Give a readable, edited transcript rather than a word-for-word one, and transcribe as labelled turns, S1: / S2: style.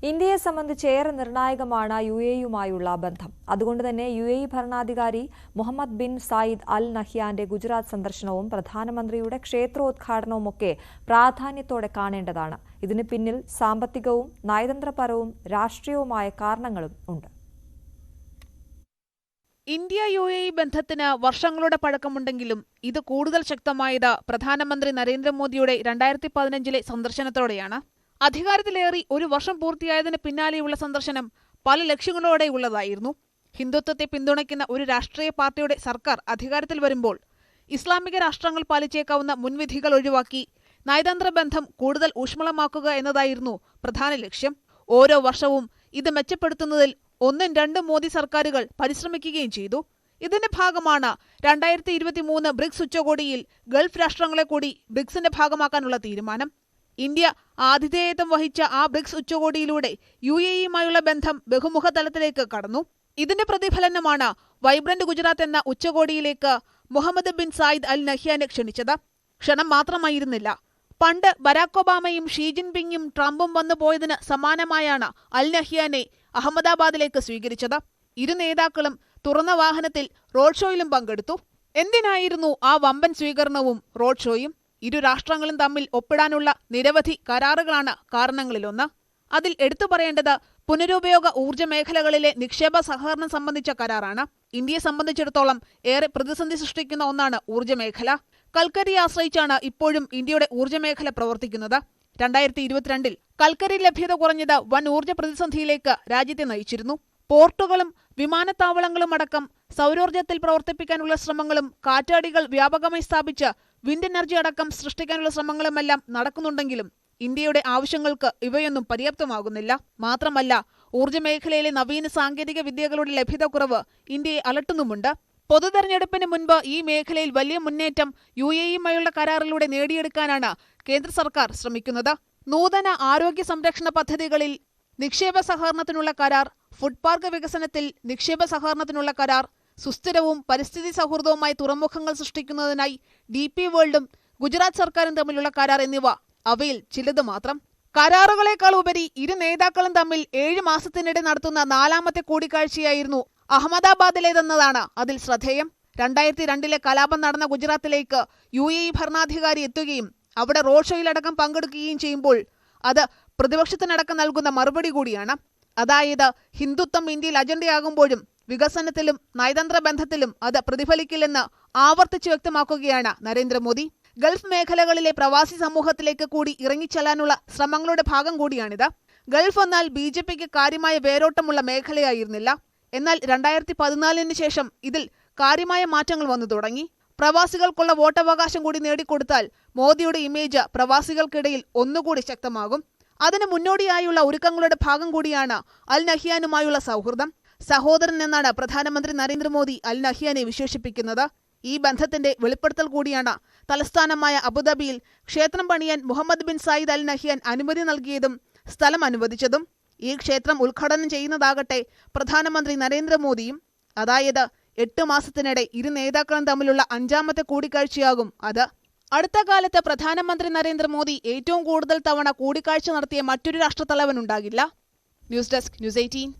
S1: ഇന്ത്യയെ സംബന്ധിച്ച് ഏറെ നിർണായകമാണ് UAE-യുമായുള്ള ബന്ധം. അതുകൊണ്ട് തന്നെ UAE ഭരണാധികാരി മുഹമ്മദ് ബിൻ സായിദ് അൽ നഹ്യാന്റെ ഗുജറാത്ത് സന്ദർശനവും പ്രധാനമന്ത്രിയുടെ ക്ഷേത്രോദ്ഘാടനവുമൊക്കെ പ്രാധാന്യത്തോടെ കാണേണ്ടതാണ്. ഇതിന് പിന്നിൽ സാമ്പത്തികവും നയതന്ത്രപരവും രാഷ്ട്രീയവുമായ കാരണങ്ങളും ഉണ്ട്.
S2: ഇന്ത്യ-UAE ബന്ധത്തിന് വർഷങ്ങളുടെ പഴക്കമുണ്ടെങ്കിലും ഇത് കൂടുതൽ ശക്തമായത് പ്രധാനമന്ത്രി നരേന്ദ്രമോദിയുടെ 2015 സന്ദർശനത്തോടെയാണ്. അധികാരത്തിലേറി ഒരു വർഷം പൂർത്തിയായതിന് പിന്നാലെയുള്ള സന്ദർശനം പല ലക്ഷ്യങ്ങളോടെയുള്ളതായിരുന്നു. ഹിന്ദുത്വത്തെ പിന്തുണയ്ക്കുന്ന ഒരു രാഷ്ട്രീയ പാർട്ടിയുടെ സർക്കാർ അധികാരത്തിൽ വരുമ്പോൾ ഇസ്ലാമിക രാഷ്ട്രങ്ങൾ പാലിച്ചേക്കാവുന്ന മുൻവിധികൾ ഒഴിവാക്കി നയതന്ത്ര ബന്ധം കൂടുതൽ ഊഷ്മളമാക്കുക എന്നതായിരുന്നു പ്രധാന ലക്ഷ്യം. ഓരോ വർഷവും ഇത് മെച്ചപ്പെടുത്തുന്നതിൽ 1-2 മോദി സർക്കാരുകൾ പരിശ്രമിക്കുകയും ചെയ്തു. ഇതിന്റെ ഭാഗമാണ് 2023 ബ്രിക്സ് ഉച്ചകോടിയിൽ ഗൾഫ് രാഷ്ട്രങ്ങളെ കൂടി ബ്രിക്സിന്റെ ഭാഗമാക്കാനുള്ള തീരുമാനം. ഇന്ത്യ ആതിഥേയത്വം വഹിച്ച ആ ബ്രിക്സ് ഉച്ചകോടിയിലൂടെ UAE-യുമായുള്ള ബന്ധം ബഹുമുഖ തലത്തിലേക്ക് കടന്നു. ഇതിന്റെ പ്രതിഫലനമാണ് വൈബ്രന്റ് ഗുജറാത്ത് എന്ന ഉച്ചകോടിയിലേക്ക് മുഹമ്മദ് ബിൻ സായിദ് അൽ നഹ്യാനെ ക്ഷണിച്ചത്. ക്ഷണം മാത്രമായിരുന്നില്ല. പണ്ട് ബരാക് ഒബാമയും ഷീ ജിൻപിങ്ങും ട്രംപും വന്നു പോയതിന് സമാനമായാണ് അൽ നഹ്യാനെ അഹമ്മദാബാദിലേക്ക് സ്വീകരിച്ചത്. ഇരു നേതാക്കളും തുറന്ന വാഹനത്തിൽ റോഡ് ഷോയിലും പങ്കെടുത്തു. എന്തിനായിരുന്നു ആ വമ്പൻ സ്വീകരണവും റോഡ് ഷോയും? ഇരു രാഷ്ട്രങ്ങളും തമ്മിൽ ഒപ്പിടാനുള്ള നിരവധി കരാറുകളാണ് കാരണങ്ങളിലൊന്ന്. അതിൽ എടുത്തു പറയേണ്ടത് പുനരുപയോഗ ഊർജ്ജ മേഖലകളിലെ നിക്ഷേപ സഹകരണം സംബന്ധിച്ച കരാറാണ്. ഇന്ത്യയെ സംബന്ധിച്ചിടത്തോളം ഏറെ പ്രതിസന്ധി സൃഷ്ടിക്കുന്ന ഒന്നാണ് ഊർജ്ജ മേഖല. കൽക്കരിയെ ആശ്രയിച്ചാണ് ഇപ്പോഴും ഇന്ത്യയുടെ ഊർജ്ജ മേഖല പ്രവർത്തിക്കുന്നത്. 2022 കൽക്കരി ലഭ്യത കുറഞ്ഞത് വൻ ഊർജ്ജ പ്രതിസന്ധിയിലേക്ക് രാജ്യത്തെ നയിച്ചിരുന്നു. പോർട്ടുകളും വിമാനത്താവളങ്ങളും അടക്കം സൗരോർജ്ജത്തിൽ പ്രവർത്തിപ്പിക്കാനുള്ള ശ്രമങ്ങളും കാറ്റാടികൾ വ്യാപകമായി സ്ഥാപിച്ച് വിൻഡ് എനർജി അടക്കം സൃഷ്ടിക്കാനുള്ള ശ്രമങ്ങളുമെല്ലാം നടക്കുന്നുണ്ടെങ്കിലും ഇന്ത്യയുടെ ആവശ്യങ്ങൾക്ക് ഇവയൊന്നും പര്യാപ്തമാകുന്നില്ല. മാത്രമല്ല, ഊർജ്ജ മേഖലയിലെ നവീന സാങ്കേതിക വിദ്യകളുടെ ലഭ്യതക്കുറവ് ഇന്ത്യയെ അലട്ടുന്നുമുണ്ട്. പൊതു തെരഞ്ഞെടുപ്പിന് മുൻപ് ഈ മേഖലയിൽ വലിയ മുന്നേറ്റം UAE-യുമായുള്ള കരാറിലൂടെ നേടിയെടുക്കാനാണ് കേന്ദ്ര സർക്കാർ ശ്രമിക്കുന്നത്. നൂതന ആരോഗ്യ സംരക്ഷണ പദ്ധതികളിൽ നിക്ഷേപ സഹകരണത്തിനുള്ള കരാർ, ഫുഡ് പാർക്ക് വികസനത്തിൽ നിക്ഷേപ സഹകരണത്തിനുള്ള കരാർ, സുസ്ഥിരവും പരിസ്ഥിതി സൗഹൃദവുമായ തുറമുഖങ്ങൾ സൃഷ്ടിക്കുന്നതിനായി DP വേൾഡും ഗുജറാത്ത് സർക്കാരും തമ്മിലുള്ള കരാർ എന്നിവ അവയിൽ ചിലത് മാത്രം. കരാറുകളെക്കാൾ ഉപരി ഇരു നേതാക്കളും തമ്മിൽ 7 മാസത്തിനിടെ നടത്തുന്ന 4ാമത്തെ കൂടിക്കാഴ്ചയായിരുന്നു അഹമ്മദാബാദിലേതെന്നതാണ് അതിൽ ശ്രദ്ധേയം. 2002 കലാപം നടന്ന ഗുജറാത്തിലേക്ക് UAE ഭരണാധികാരി എത്തുകയും അവിടെ റോഡ് ഷോയിലടക്കം പങ്കെടുക്കുകയും ചെയ്യുമ്പോൾ അത് പ്രതിപക്ഷത്തിനടക്കം നൽകുന്ന മറുപടി കൂടിയാണ്. അതായത്, ഹിന്ദുത്വം ഇന്ത്യയിൽ അജണ്ടയാകുമ്പോഴും വികസനത്തിലും നയതന്ത്ര ബന്ധത്തിലും അത് പ്രതിഫലിക്കില്ലെന്ന് ആവർത്തിച്ചു വ്യക്തമാക്കുകയാണ് നരേന്ദ്രമോദി. ഗൾഫ് മേഖലകളിലെ പ്രവാസി സമൂഹത്തിലേക്ക് കൂടി ഇറങ്ങിച്ചെല്ലാനുള്ള ശ്രമങ്ങളുടെ ഭാഗം കൂടിയാണിത്. ഗൾഫ് എന്നാൽ BJPക്ക് കാര്യമായ വേരോട്ടമുള്ള മേഖലയായിരുന്നില്ല. എന്നാൽ 2014 ശേഷം ഇതിൽ കാര്യമായ മാറ്റങ്ങൾ വന്നു തുടങ്ങി. പ്രവാസികൾക്കുള്ള വോട്ടവകാശം കൂടി നേടിക്കൊടുത്താൽ മോദിയുടെ ഇമേജ് പ്രവാസികൾക്കിടയിൽ ഒന്നുകൂടി ശക്തമാകും. അതിന് മുന്നോടിയായുള്ള ഒരുക്കങ്ങളുടെ ഭാഗം കൂടിയാണ് അൽ നഹ്യാനുമായുള്ള സൗഹൃദം. സഹോദരൻ എന്നാണ് പ്രധാനമന്ത്രി നരേന്ദ്രമോദി അൽ നഹ്യാനെ വിശേഷിപ്പിക്കുന്നത്. ഈ ബന്ധത്തിന്റെ വെളിപ്പെടുത്തൽ കൂടിയാണ് തലസ്ഥാനമായ അബുദാബിയിൽ ക്ഷേത്രം പണിയാൻ Mohamed bin Zayed Al Nahyan അനുമതി നൽകിയതും സ്ഥലം അനുവദിച്ചതും. ഈ ക്ഷേത്രം ഉദ്ഘാടനം ചെയ്യുന്നതാകട്ടെ പ്രധാനമന്ത്രി നരേന്ദ്രമോദിയും. അതായത് 8 മാസത്തിനിടെ ഇരു നേതാക്കളും തമ്മിലുള്ള 5ാമത്തെ കൂടിക്കാഴ്ചയാകും അത്. അടുത്ത കാലത്ത് പ്രധാനമന്ത്രി നരേന്ദ്രമോദി ഏറ്റവും കൂടുതൽ തവണ കൂടിക്കാഴ്ച നടത്തിയ മറ്റൊരു രാഷ്ട്രത്തലവനുണ്ടാകില്ല. News desk, News 18.